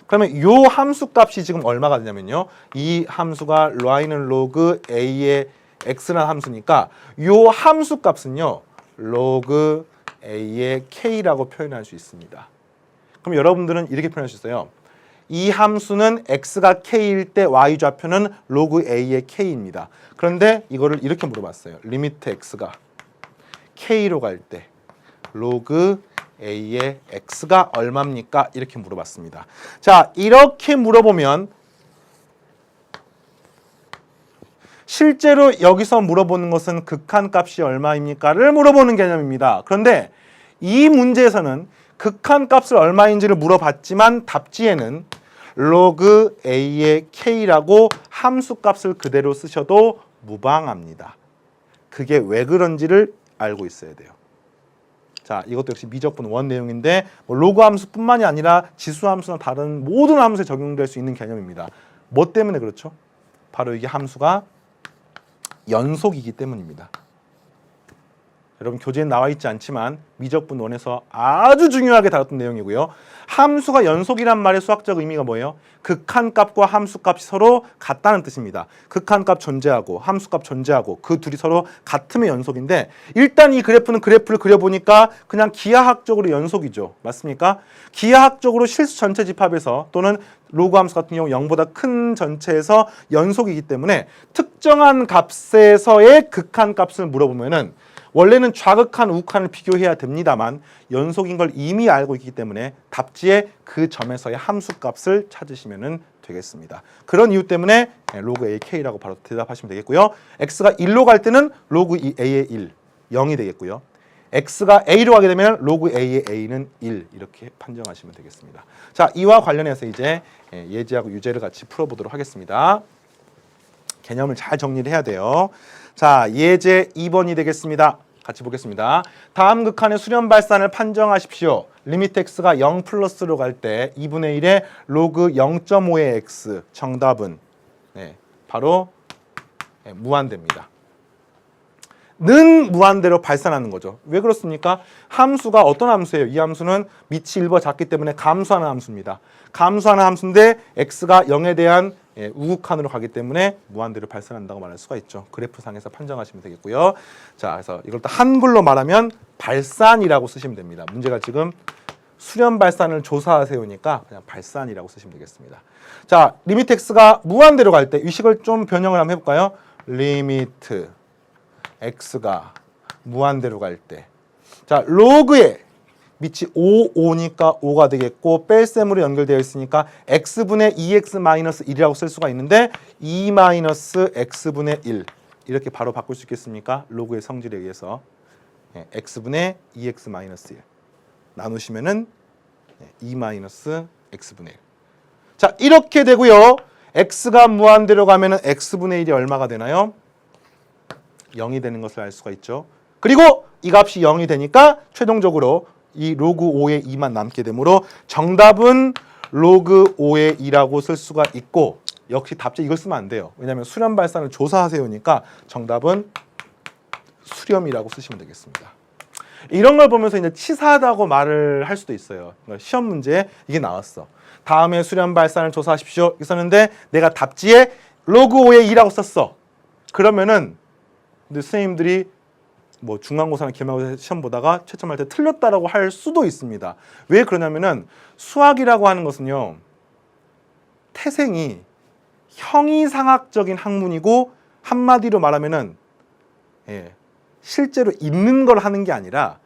그러면 이 함수 값이 지금 얼마가 되냐면요. 이 함수가 y는 로그 a의 x라는 함수니까 이 함수 값은요. 로그 a의 k라고 표현할 수 있습니다. 그럼 여러분들은 이렇게 표현할 수 있어요. 이 함수는 x가 k일 때 y좌표는 로그 a의 k입니다. 그런데 이거를 이렇게 물어봤어요. 리미트 x가 k로 갈 때 로그 a의 x가 얼마입니까? 이렇게 물어봤습니다. 자, 이렇게 물어보면 실제로 여기서 물어보는 것은 극한값이 얼마입니까?를 물어보는 개념입니다. 그런데 이 문제에서는 극한값을 얼마인지를 물어봤지만 답지에는 로그 a의 k라고 함수값을 그대로 쓰셔도 무방합니다. 그게 왜 그런지를 알고 있어야 돼요. 자, 이것도 역시 미적분 원 내용인데 로그 함수뿐만이 아니라 지수 함수나 다른 모든 함수에 적용될 수 있는 개념입니다. 뭐 때문에 그렇죠? 바로 이게 함수가 연속이기 때문입니다. 여러분 교재에 나와 있지 않지만 미적분 원에서 아주 중요하게 다뤘던 내용이고요. 함수가 연속이란 말의 수학적 의미가 뭐예요? 극한값과 함수값이 서로 같다는 뜻입니다. 극한값 존재하고 함수값 존재하고 그 둘이 서로 같음의 연속인데 일단 이 그래프는 그래프를 그려보니까 그냥 기하학적으로 연속이죠. 맞습니까? 기하학적으로 실수 전체 집합에서 또는 로그 함수 같은 경우 0보다 큰 전체에서 연속이기 때문에 특정한 값에서의 극한값을 물어보면은 원래는 좌극한 우극한을 비교해야 됩니다만 연속인 걸 이미 알고 있기 때문에 답지에 그 점에서의 함수값을 찾으시면 되겠습니다. 그런 이유 때문에 로그 AK라고 바로 대답하시면 되겠고요. x가 1로 갈 때는 로그 A의 1, 0이 되겠고요. x가 a로 가게 되면 로그 a의 a는 1 이렇게 판정하시면 되겠습니다. 자, 이와 관련해서 이제 예제하고 유제를 같이 풀어보도록 하겠습니다. 개념을 잘 정리를 해야 돼요. 자, 예제 2번이 되겠습니다. 같이 보겠습니다. 다음 극한의 수렴 발산을 판정하십시오. 리미트 x가 0 플러스로 갈 때 2분의 1의 로그 0.5의 x. 정답은 바로 무한대입니다. 는 무한대로 발산하는 거죠. 왜 그렇습니까? 함수가 어떤 함수예요? 이 함수는 밑이 1보다 작기 때문에 감소하는 함수입니다. 감소하는 함수인데 x가 0에 대한 우극한으로 가기 때문에 무한대로 발산한다고 말할 수가 있죠. 그래프상에서 판정하시면 되겠고요. 자, 그래서 이걸 또 한글로 말하면 발산이라고 쓰시면 됩니다. 문제가 지금 수렴 발산을 조사하세요니까 그냥 발산이라고 쓰시면 되겠습니다. 자, 리미트 x가 무한대로 갈 때 위식을 좀 변형을 한번 해볼까요? 리미트 x가 무한대로 갈 때, 자, 로그에 밑이 5, 5니까 5가 되겠고 뺄셈으로 연결되어 있으니까 x분의 2x-1이라고 쓸 수가 있는데 2-x분의 1 이렇게 바로 바꿀 수 있겠습니까? 로그의 성질에 의해서 x분의 2x-1 나누시면은 2-x분의 1. 자, 이렇게 되고요. x가 무한대로 가면은 x분의 1이 얼마가 되나요? 0이 되는 것을 알 수가 있죠. 그리고 이 값이 0이 되니까 최종적으로 이 로그 5의 2만 남게 되므로 정답은 로그 5의 2라고 쓸 수가 있고, 역시 답지 이걸 쓰면 안 돼요. 왜냐하면 수렴 발산을 조사하세요니까 정답은 수렴이라고 쓰시면 되겠습니다. 이런 걸 보면서 이제 치사하다고 말을 할 수도 있어요. 그러니까 시험 문제에 이게 나왔어. 다음에 수렴 발산을 조사하십시오. 있었는데 내가 답지에 로그 5의 2라고 썼어. 그러면은 근데 선생님들이 뭐 중간고사나 기말고사 시험 보다가 채점할 때 틀렸다라고 할 수도 있습니다. 왜 그러냐면은 수학이라고 하는 것은요, 태생이 형이상학적인 학문이고 한마디로 말하면은 실제로 있는 걸 하는 게 아니라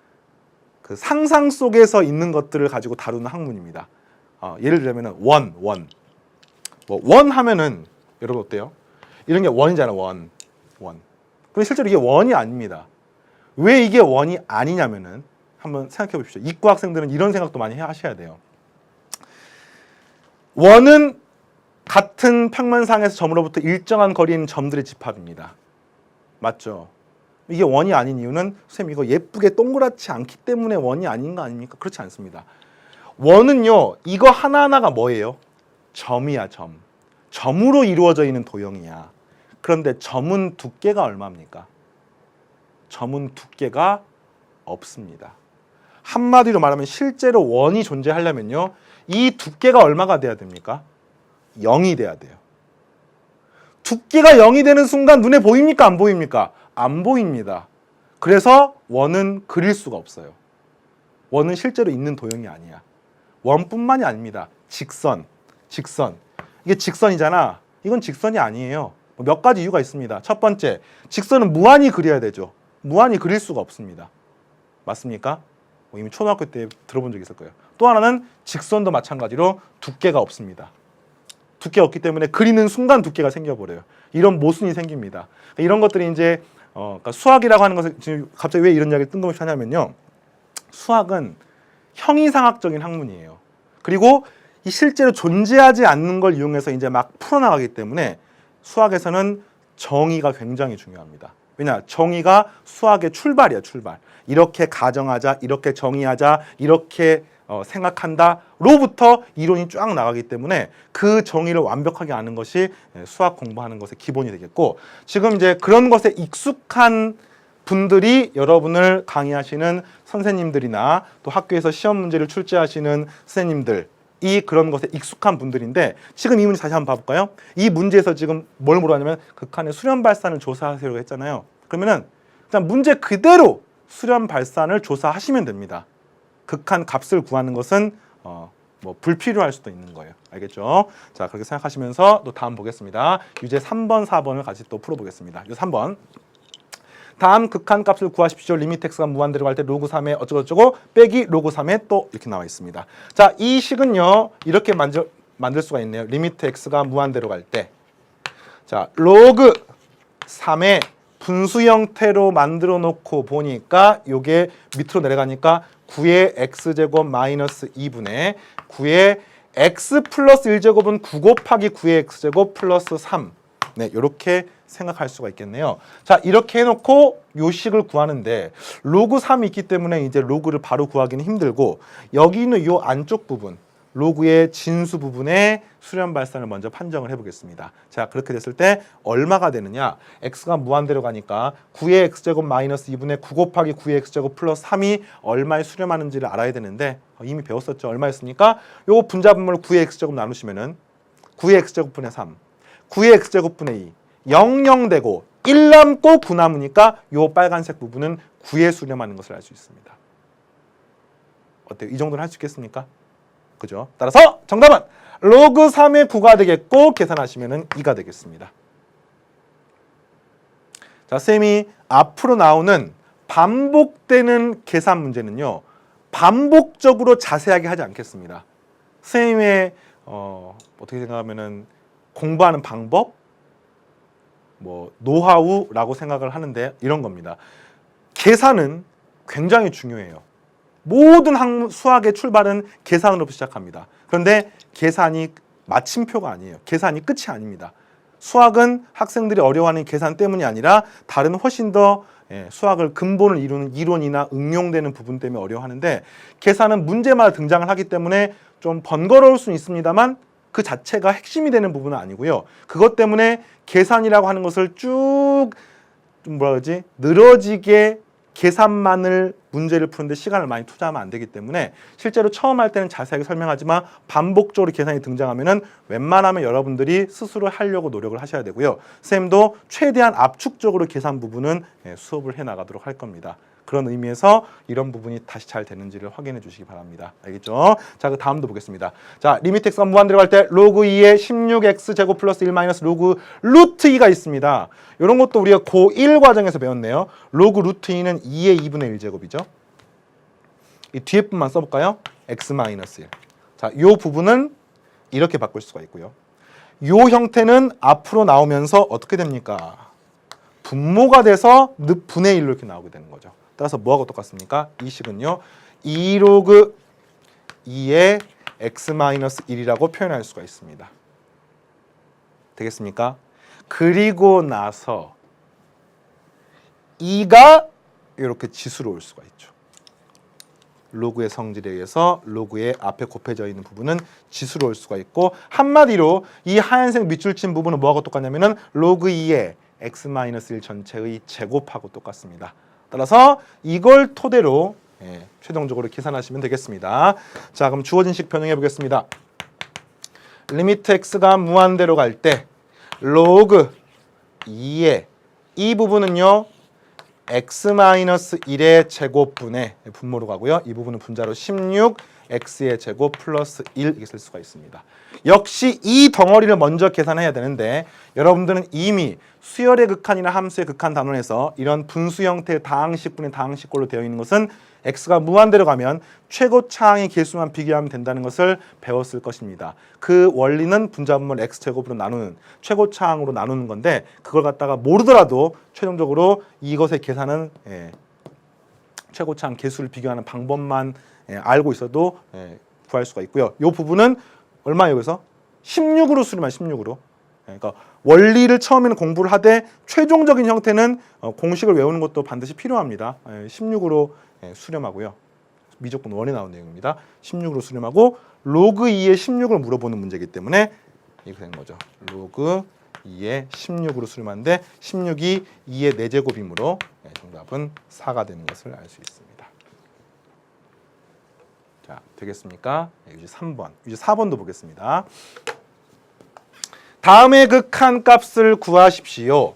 그 상상 속에서 있는 것들을 가지고 다루는 학문입니다. 예를 들면은 원 하면은 여러분 어때요? 이런 게 원이잖아. 원. 근데 실제로 이게 원이 아닙니다. 왜 이게 원이 아니냐면은 한번 생각해 보십시오. 이과 학생들은 이런 생각도 많이 하셔야 돼요. 원은 같은 평면상에서 점으로부터 일정한 거리에 있는 점들의 집합입니다. 맞죠? 이게 원이 아닌 이유는 선생님 이거 예쁘게 동그랗지 않기 때문에 원이 아닌 거 아닙니까? 그렇지 않습니다. 원은요, 이거 하나하나가 뭐예요? 점이야, 점. 점으로 이루어져 있는 도형이야. 그런데 점은 두께가 얼마입니까? 점은 두께가 없습니다. 한마디로 말하면 실제로 원이 존재하려면요, 이 두께가 얼마가 돼야 됩니까? 0이 돼야 돼요. 두께가 0이 되는 순간 눈에 보입니까? 안 보입니까? 안 보입니다. 그래서 원은 그릴 수가 없어요. 원은 실제로 있는 도형이 아니야. 원뿐만이 아닙니다. 직선. 이게 직선이잖아. 이건 직선이 아니에요. 몇 가지 이유가 있습니다. 첫 번째, 직선은 무한히 그려야 되죠. 무한히 그릴 수가 없습니다. 맞습니까? 이미 초등학교 때 들어본 적이 있을 거예요. 또 하나는 직선도 마찬가지로 두께가 없습니다. 두께 없기 때문에 그리는 순간 두께가 생겨버려요. 이런 모순이 생깁니다. 이런 것들이 이제 그러니까 수학이라고 하는 것을 지금 갑자기 왜 이런 이야기를 뜬금없이 하냐면요, 수학은 형이상학적인 학문이에요. 그리고 이 실제로 존재하지 않는 걸 이용해서 이제 막 풀어나가기 때문에 수학에서는 정의가 굉장히 중요합니다. 왜냐? 정의가 수학의 출발이야, 출발. 이렇게 가정하자, 이렇게 정의하자, 이렇게 생각한다로부터 이론이 쫙 나가기 때문에 그 정의를 완벽하게 아는 것이 수학 공부하는 것의 기본이 되겠고, 지금 이제 그런 것에 익숙한 분들이 여러분을 강의하시는 선생님들이나 또 학교에서 시험 문제를 출제하시는 선생님들, 이 그런 것에 익숙한 분들인데, 지금 이 문제 다시 한번 봐볼까요? 이 문제에서 지금 뭘 물어봤냐면 극한의 수렴 발산을 조사하세요 했잖아요. 그러면은 일단 문제 그대로 수렴 발산을 조사하시면 됩니다. 극한 값을 구하는 것은 뭐 불필요할 수도 있는 거예요. 알겠죠? 자, 그렇게 생각하시면서 또 다음 보겠습니다. 유제 3번, 4번을 같이 또 풀어보겠습니다. 이 3번. 다음 극한값을 구하십시오. 리미트 x가 무한대로 갈 때 로그 3에 어쩌고저쩌고 빼기 로그 3에 또 이렇게 나와 있습니다. 자, 이 식은요 이렇게 만들 수가 있네요. 리미트 x가 무한대로 갈 때, 자 로그 3의 분수 형태로 만들어 놓고 보니까 요게 밑으로 내려가니까 9의 x제곱 마이너스 2분의 9의 x 플러스 1제곱은 9 곱하기 9의 x제곱 플러스 3. 네, 이렇게 생각할 수가 있겠네요. 자, 이렇게 해놓고 요 식을 구하는데 로그 3이 있기 때문에 이제 로그를 바로 구하기는 힘들고, 여기 있는 요 안쪽 부분 로그의 진수 부분의 수렴 발산을 먼저 판정을 해보겠습니다. 자, 그렇게 됐을 때 얼마가 되느냐? x가 무한대로 가니까 9의 x제곱 마이너스 2분의 9 곱하기 9의 x제곱 플러스 3이 얼마에 수렴하는지를 알아야 되는데 이미 배웠었죠. 얼마였습니까? 요 분자분모를 9의 x제곱 나누시면은 9의 x제곱분의 3, 9의 x제곱분의 2, 0, 0 되고 1 남고 9 남으니까 요 빨간색 부분은 9에 수렴하는 것을 알 수 있습니다. 어때요? 이 정도는 할 수 있겠습니까? 그죠? 따라서 정답은 로그 3의 9가 되겠고 계산하시면 2가 되겠습니다. 자, 쌤이 앞으로 나오는 반복되는 계산 문제는요 반복적으로 자세하게 하지 않겠습니다. 쌤의 어떻게 생각하면은 공부하는 방법, 뭐 노하우라고 생각을 하는데 이런 겁니다. 계산은 굉장히 중요해요. 모든 수학의 출발은 계산으로부터 시작합니다. 그런데 계산이 마침표가 아니에요. 계산이 끝이 아닙니다. 수학은 학생들이 어려워하는 계산 때문이 아니라 다른 훨씬 더 수학을 근본을 이루는 이론이나 응용되는 부분 때문에 어려워하는데, 계산은 문제마다 등장을 하기 때문에 좀 번거로울 수는 있습니다만 그 자체가 핵심이 되는 부분은 아니고요. 그것 때문에 계산이라고 하는 것을 쭉 좀 뭐라 그러지? 늘어지게 계산만을 문제를 푸는데 시간을 많이 투자하면 안 되기 때문에 실제로 처음 할 때는 자세하게 설명하지만 반복적으로 계산이 등장하면은 웬만하면 여러분들이 스스로 하려고 노력을 하셔야 되고요. 쌤도 최대한 압축적으로 계산 부분은 수업을 해 나가도록 할 겁니다. 그런 의미에서 이런 부분이 다시 잘 되는지를 확인해 주시기 바랍니다. 알겠죠? 자, 그 다음도 보겠습니다. 자, 리미트 x가 무한대로 갈 때 로그 2의 16x 제곱 플러스 1 마이너스 로그 루트 2가 있습니다. 이런 것도 우리가 고1 과정에서 배웠네요. 로그 루트 2는 2의 2분의 1제곱이죠. 이 뒤에 분만 써볼까요? x 마이너스 1. 자, 이 부분은 이렇게 바꿀 수가 있고요. 이 형태는 앞으로 나오면서 어떻게 됩니까? 분모가 돼서 분의 1로 이렇게 나오게 되는 거죠. 따라서 뭐하고 똑같습니까? 이 식은요 2로그 2의 x-1이라고 표현할 수가 있습니다. 되겠습니까? 그리고 나서 2가 이렇게 지수로 올 수가 있죠. 로그의 성질에 의해서 로그의 앞에 곱해져 있는 부분은 지수로 올 수가 있고, 한마디로 이 하얀색 밑줄 친 부분은 뭐하고 똑같냐면은 로그 2의 x-1 전체의 제곱하고 똑같습니다. 따라서 이걸 토대로 최종적으로 계산하시면 되겠습니다. 자, 그럼 주어진 식 변형해 보겠습니다. 리미트 x가 무한대로 갈 때 로그 2의 이 부분은요 x-1의 제곱분의 분모로 가고요. 이 부분은 분자로 16x의 제곱 플러스 1 이렇게 쓸 수가 있습니다. 역시 이 덩어리를 먼저 계산해야 되는데, 여러분들은 이미 수열의 극한이나 함수의 극한 단원에서 이런 분수 형태의 다항식분의 다항식꼴로 되어 있는 것은 x가 무한대로 가면 최고차항의 개수만 비교하면 된다는 것을 배웠을 것입니다. 그 원리는 분자분모를 x제곱으로 나누는, 최고차항으로 나누는 건데, 그걸 갖다가 모르더라도 최종적으로 이것의 계산은 최고차항 개수를 비교하는 방법만 알고 있어도 구할 수가 있고요. 이 부분은 얼마예요? 그래서 16으로 수렴한 16으로. 그러니까 원리를 처음에는 공부를 하되 최종적인 형태는 공식을 외우는 것도 반드시 필요합니다. 16으로 수렴하고요. 미적분 1에 나온 내용입니다. 16으로 수렴하고 로그 2의 16을 물어보는 문제이기 때문에 이렇게 되는 거죠. 로그 2의 16으로 수렴하는데 16이 2의 4제곱이므로 정답은 4가 되는 것을 알 수 있습니다. 자, 되겠습니까? 이제 3번, 이제 4번도 보겠습니다. 다음의 극한 값을 구하십시오.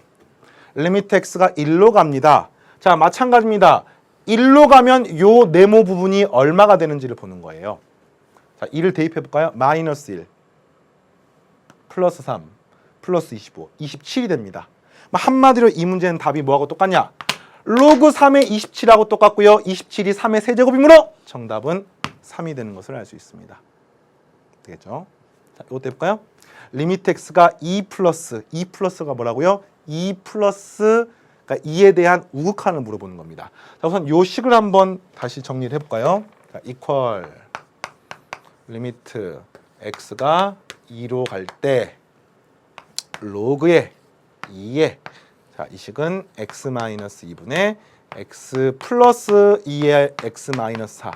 리미트 x가 1로 갑니다. 자, 마찬가지입니다. 1로 가면 요 네모 부분이 얼마가 되는지를 보는 거예요. 자, 2를 대입해 볼까요? 마이너스 1, 플러스 3, 플러스 25, 27이 됩니다. 한마디로 이 문제는 답이 뭐하고 똑같냐? 로그 3의 27하고 똑같고요. 27이 3의 세제곱이므로 정답은 3이 되는 것을 알 수 있습니다. 되겠죠? 자, 이것도 해볼까요? 리미트 x가 2 플러스가 뭐라고요? 2 플러스, 그러니까 2에 대한 우극한을 물어보는 겁니다. 자, 우선 요 식을 한번 다시 정리를 해볼까요? 자, equal 리미트 x가 2로 갈 때 로그의 2에, 자, 이 식은 x-2분의 x 플러스 2의 x-4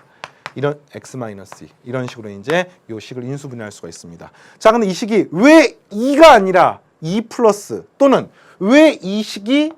이런 x-2 이런 식으로 이제 요 식을 인수분해할 수가 있습니다. 자, 근데 이 식이 왜 2가 아니라 2 플러스 또는 왜 이 식이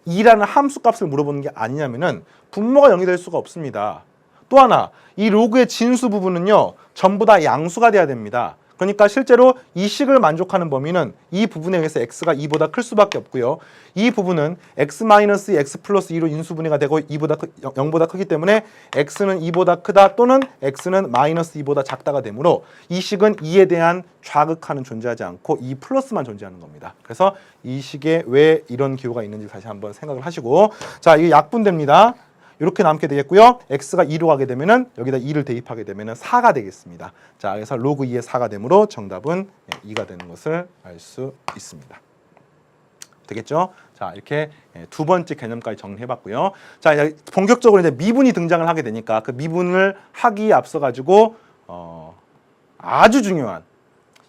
2라는 함수 값을 물어보는 게 아니냐면은 분모가 0이 될 수가 없습니다. 또 하나, 이 로그의 진수 부분은요 전부 다 양수가 돼야 됩니다. 그러니까 실제로 이 식을 만족하는 범위는 이 부분에 의해서 x가 2보다 클 수밖에 없고요. 이 부분은 x-2, x 플러스 2로 인수분해가 되고 0보다 크기 때문에 x는 2보다 크다 또는 x는 마이너스 2보다 작다가 되므로 이 식은 2에 대한 좌극한은 존재하지 않고 2 플러스만 존재하는 겁니다. 그래서 이 식에 왜 이런 기호가 있는지 다시 한번 생각을 하시고, 자, 이게 약분됩니다. 이렇게 남게 되겠고요. x가 2로 가게 되면은 여기다 2를 대입하게 되면은 4가 되겠습니다. 자, 그래서 로그 2의 4가 되므로 정답은 2가 되는 것을 알 수 있습니다. 되겠죠? 자, 이렇게 두 번째 개념까지 정리해 봤고요. 자, 이제 본격적으로 이제 미분이 등장을 하게 되니까 그 미분을 하기에 앞서 가지고 아주 중요한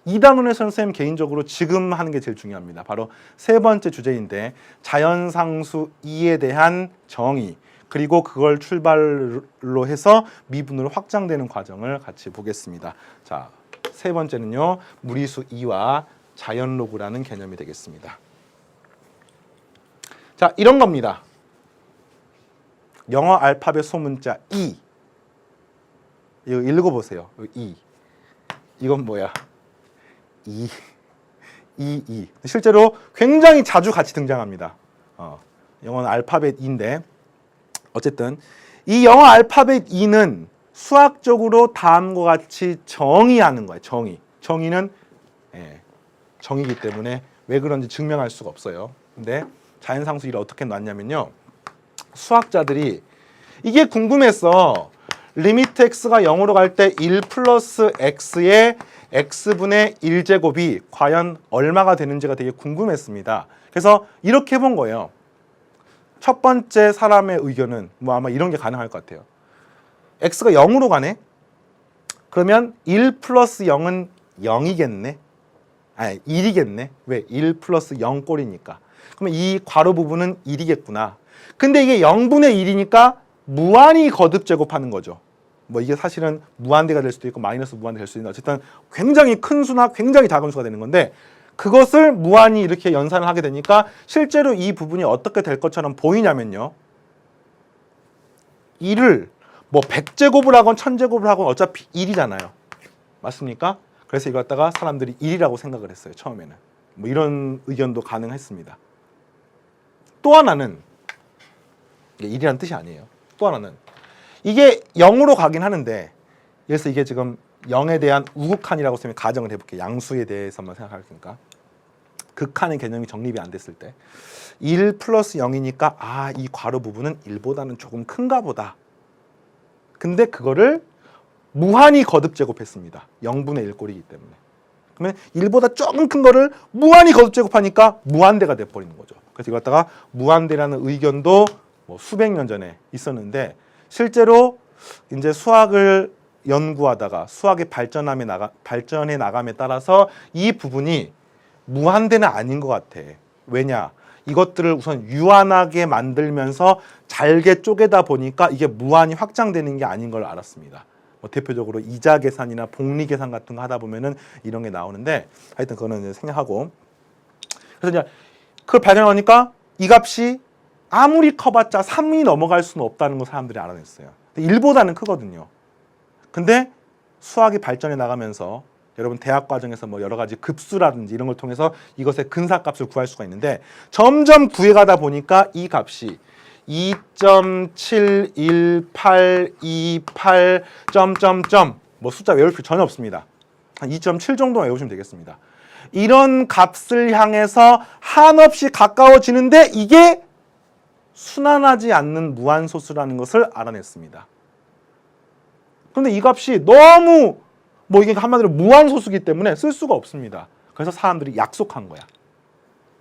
2단원에서는 선생님 개인적으로 지금 하는 게 제일 중요합니다. 바로 세 번째 주제인데 자연상수 2에 대한 정의, 그리고 그걸 출발로 해서 미분으로 확장되는 과정을 같이 보겠습니다. 자, 세 번째는요, 무리수 2와 자연로그라는 개념이 되겠습니다. 자, 이런 겁니다. 영어 알파벳 소문자 E. 이거 읽어보세요. E. 이건 뭐야? E. 실제로 굉장히 자주 같이 등장합니다. 영어는 알파벳 E인데 어쨌든 이 영어 알파벳 E는 수학적으로 다음과 같이 정의하는 거예요. 정의는 정의이기 때문에 왜 그런지 증명할 수가 없어요. 근데 자연상수 1을 어떻게 놨냐면요, 수학자들이 이게 궁금했어. 리미트 x가 0으로 갈 때 1 플러스 x의 x분의 1제곱이 과연 얼마가 되는지가 되게 궁금했습니다. 그래서 이렇게 해본 거예요. 첫 번째 사람의 의견은 뭐 아마 이런 게 가능할 것 같아요. x가 0으로 가네? 그러면 1 플러스 0은 0이겠네? 아니, 1이겠네? 왜? 1 플러스 0 꼴이니까. 그러면 이 괄호 부분은 1이겠구나. 근데 이게 0분의 1이니까 무한히 거듭 제곱하는 거죠. 뭐 이게 사실은 무한대가 될 수도 있고 마이너스 무한대 될 수도 있는데 어쨌든 굉장히 큰 수나 굉장히 작은 수가 되는 건데, 그것을 무한히 이렇게 연산을 하게 되니까 실제로 이 부분이 어떻게 될 것처럼 보이냐면요, 1을 뭐 100제곱을 하건 1000제곱을 하건 어차피 1이잖아요. 맞습니까? 그래서 이걸 갖다가 사람들이 1이라고 생각을 했어요. 처음에는. 뭐 이런 의견도 가능했습니다. 또 하나는, 이게 1이라는 뜻이 아니에요. 또 하나는 이게 0으로 가긴 하는데, 그래서 이게 지금 0에 대한 우극한이라고 쓰면 가정을 해볼게요. 양수에 대해서만 생각할 테니까. 극한의 개념이 정립이 안 됐을 때 1 플러스 0이니까 이 괄호 부분은 1보다는 조금 큰가 보다. 근데 그거를 무한히 거듭 제곱했습니다. 0분의 1 꼴이기 때문에. 그러면 1보다 조금 큰 거를 무한히 거듭 제곱하니까 무한대가 돼버리는 거죠. 그래서 이거 갖다가 무한대라는 의견도 뭐 수백 년 전에 있었는데, 실제로 이제 수학을 연구하다가 수학의 발전해 나감에 따라서 이 부분이 무한대는 아닌 것 같아. 왜냐? 이것들을 우선 유한하게 만들면서 잘게 쪼개다 보니까 이게 무한히 확장되는 게 아닌 걸 알았습니다. 뭐 대표적으로 이자 계산이나 복리 계산 같은 거 하다 보면은 이런 게 나오는데, 하여튼 그거는 이제 생략하고, 그래서 이제 그걸 발견하니까 이 값이 아무리 커봤자 3이 넘어갈 수는 없다는 걸 사람들이 알아냈어요. 1보다는 크거든요. 근데 수학이 발전해 나가면서 여러분 대학 과정에서 뭐 여러 가지 급수라든지 이런 걸 통해서 이것의 근사값을 구할 수가 있는데, 점점 구해가다 보니까 이 값이 2.71828 점점점 뭐 숫자 외울 필요 전혀 없습니다. 한 2.7 정도만 외우시면 되겠습니다. 이런 값을 향해서 한없이 가까워지는데 이게 순환하지 않는 무한소수라는 것을 알아냈습니다. 그런데 이 값이 너무 이게 한마디로 무한소수기 때문에 쓸 수가 없습니다. 그래서 사람들이 약속한 거야.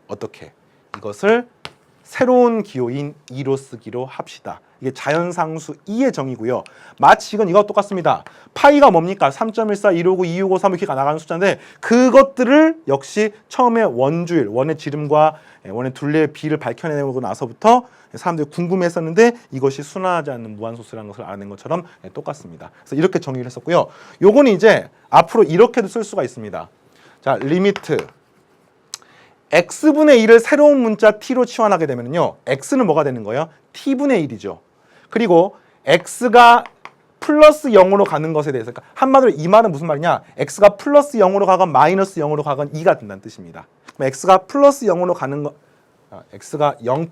어떻게? 이것을 새로운 기호인 2로 쓰기로 합시다. 이게 자연상수 2의 정의고요. 마치 이건 이거와 똑같습니다. 파이가 뭡니까? 3.14, 159, 265, 3 이렇게 나가는 숫자인데 그것들을 역시 처음에 원주일, 원의 지름과 원의 둘레의 비를 밝혀내고 나서부터 사람들이 궁금했었는데 이것이 순환하지 않는 무한소수라는 것을 알아낸 것처럼 똑같습니다. 그래서 이렇게 정의를 했었고요. 요거는 이제 앞으로 이렇게도 쓸 수가 있습니다. 자, 리미트 x분의 1을 새로운 문자 t로 치환하게 되면요. x는 뭐가 되는 거예요? t분의 1이죠. 그리고 x가 플러스 0으로 가는 것에 대해서 그러니까 한마디로 이 말은 무슨 말이냐? x가 플러스 0으로 가건 마이너스 0으로 가건 2가 된다는 뜻입니다. 그럼 x가 플러스 0으로 가는 거 x가 0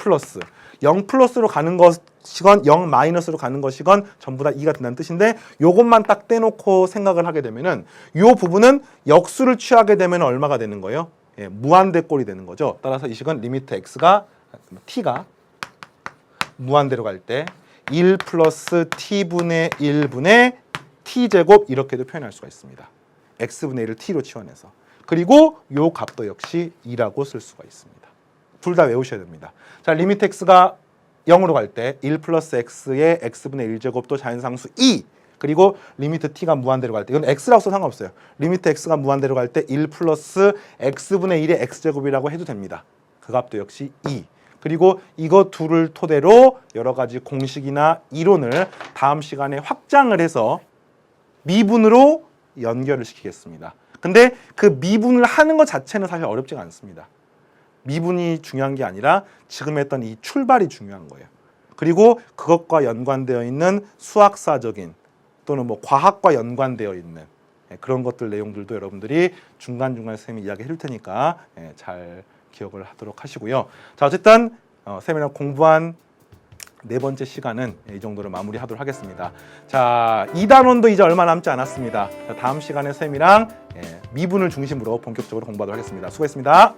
플러스로 가는 것이건 0 마이너스로 가는 것이건 전부 다 2가 된다는 뜻인데 요것만 딱 떼놓고 생각을 하게 되면은 요 부분은 역수를 취하게 되면 얼마가 되는 거예요? 예, 무한대꼴이 되는 거죠. 따라서 이 식은 리미트 x가 t가 무한대로 갈 때 1 플러스 t분의 1분의 t제곱 이렇게도 표현할 수가 있습니다. x분의 1을 t로 치환해서. 그리고 요 값도 역시 2라고 쓸 수가 있습니다. 둘 다 외우셔야 됩니다. 자, 리미트 x가 0으로 갈 때 1 플러스 x의 x분의 1제곱도 자연상수 2 그리고 리미트 t가 무한대로 갈 때 이건 x라고 써도 상관없어요. 리미트 x가 무한대로 갈 때 1 플러스 x분의 1의 x제곱이라고 해도 됩니다. 그 값도 역시 2 그리고 이거 둘을 토대로 여러 가지 공식이나 이론을 다음 시간에 확장을 해서 미분으로 연결을 시키겠습니다. 근데 그 미분을 하는 것 자체는 사실 어렵지가 않습니다. 미분이 중요한 게 아니라 지금 했던 이 출발이 중요한 거예요. 그리고 그것과 연관되어 있는 수학사적인 또는 과학과 연관되어 있는 그런 것들 내용들도 여러분들이 중간중간 선생님이 이야기해 줄 테니까 잘 기억을 하도록 하시고요. 자, 어쨌든 세미나 공부한 네 번째 시간은 이 정도로 마무리하도록 하겠습니다. 자, 2단원도 이제 얼마 남지 않았습니다. 자, 다음 시간에 쌤이랑 미분을 중심으로 본격적으로 공부하도록 하겠습니다. 수고했습니다.